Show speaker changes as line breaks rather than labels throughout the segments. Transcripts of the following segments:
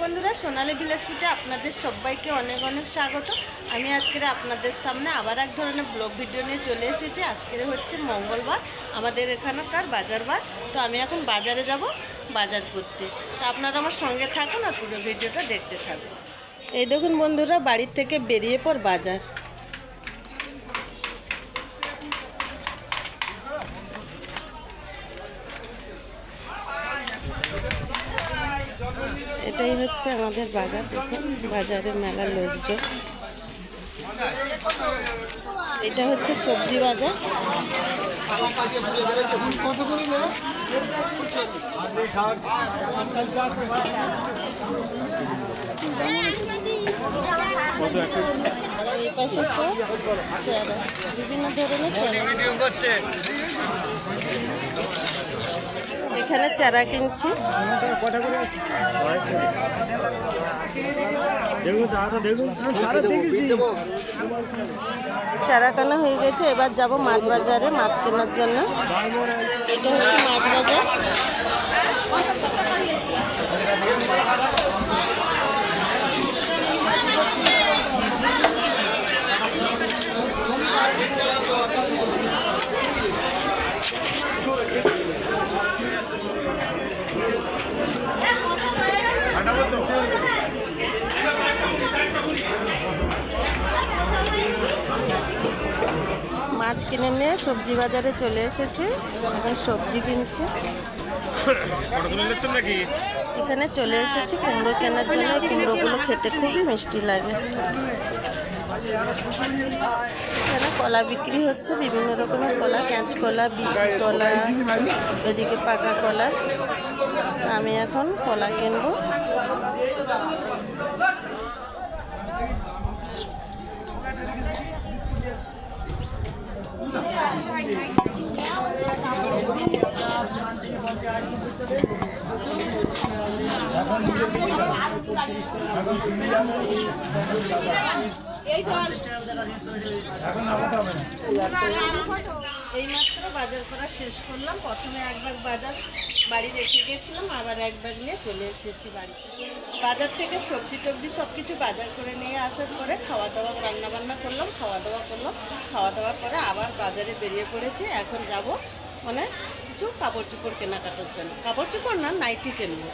বন্ধুরা, সোনালী ভিলেজ ফুডে আপনাদের সবাইকে অনেক অনেক স্বাগত। আমি আজকের আপনাদের সামনে আবার এক ধরনের ব্লগ ভিডিও নিয়ে চলে এসেছি। আজকের হচ্ছে মঙ্গলবার, আমাদের এখানকার বাজার বার। তো আমি এখন বাজারে যাব বাজার করতে। তো আপনারা আমার সঙ্গে থাকুন আর পুরো ভিডিওটা দেখতে থাকুন। এই দেখুন বন্ধুরা, বাড়ির থেকে বেরিয়ে পর বাজার। এটাই হচ্ছে আমাদের বাজার। দেখুন বাজারে মেলা লোকজন। এটা হচ্ছে সবজি বাজার। এই পাশে সব চারা, বিভিন্ন ধরনের চারা। এখানে চারা কিনছি। চারা কেনা হয়ে গেছে, এবার যাব মাছ বাজারে মাছ কেনার জন্য। এটা হচ্ছে মাছ বাজার। মাছ কিনে নিয়ে সবজি বাজারে চলে এসেছি, এখন সবজি কিনছি। এখানে চলে এসেছি কুমড়ো কেনার জন্য। কুমড়োগুলো খেতে খুবই মিষ্টি লাগে। এখানে কলা বিক্রি হচ্ছে, বিভিন্ন রকমের কলা, কাঁচকলা, বিচি কলা, এদিকে পাকা কলা। আমি এখন কলা কিনবো। এইমাত্র বাজার করা শেষ করলাম। প্রথমে এক ব্যাগ বাজার বাড়ি রেখে গেছিলাম, আবার এক ব্যাগ নিয়ে চলে এসেছি বাড়ি। বাজার থেকে সবজি টবজি সব কিছু বাজার করে নিয়ে আসার পরে খাওয়া দাওয়া রান্না বান্না করলাম, খাওয়া দাওয়া করে আবার বাজারে বেরিয়ে পড়েছি। এখন যাব মানে কিছু কাপড় চোপড় কেনাকাটার জন্য। কাপড় চোপড় না, নাইটি কিনবো।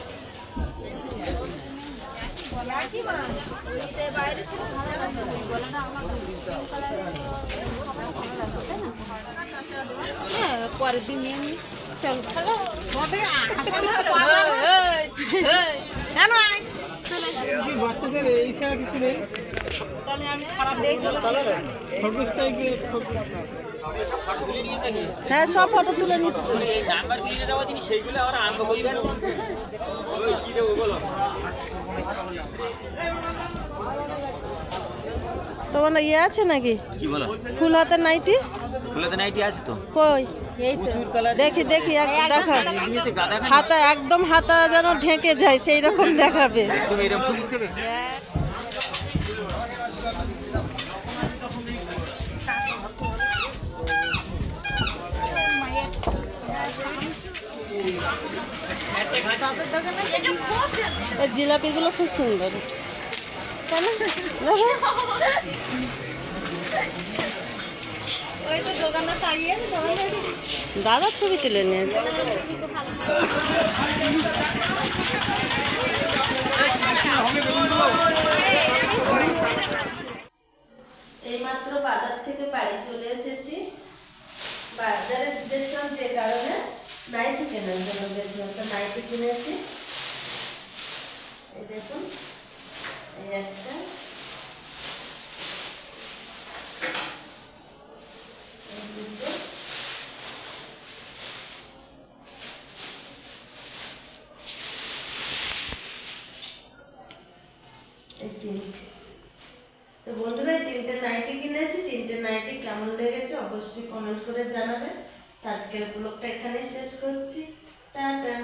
হ্যাঁ, পরের দিন নিয়ে নি। চল বাচ্চাদের এই ছাড়া কিছু নেই। হ্যাঁ, সব ফটো তুলে নিচ্ছি। তোমার ইয়ে আছে নাকি? ফুল হাতের নাইটি? ফুল হাতের নাইটি আছে তো। কই দেখি দেখি, দেখা। হাতা একদম, হাতা যেন ঢেকে যায় সেই রকম দেখাবে। এই জিলাপিগুলো খুব সুন্দর। দাদা ছবি তুলে নিয়েছে। এইমাত্র বাজার থেকে বাড়ি চলে এসেছি। বাজারে দেখলাম যে কারণে নাইটি কেনার জন্য গেছিলাম, তো নাইটি কিনেছি। এই দেখুন, এই একটা, এই দুটো, এই তিনটে। তো বন্ধুরা, এই তিনটে নাইটি কিনেছি। তিনটে নাইটি কেমন লেগেছে অবশ্যই কমেন্ট করে জানাবেন। আজকের ব্লগটা এখানে শেষ করছি। টাটা।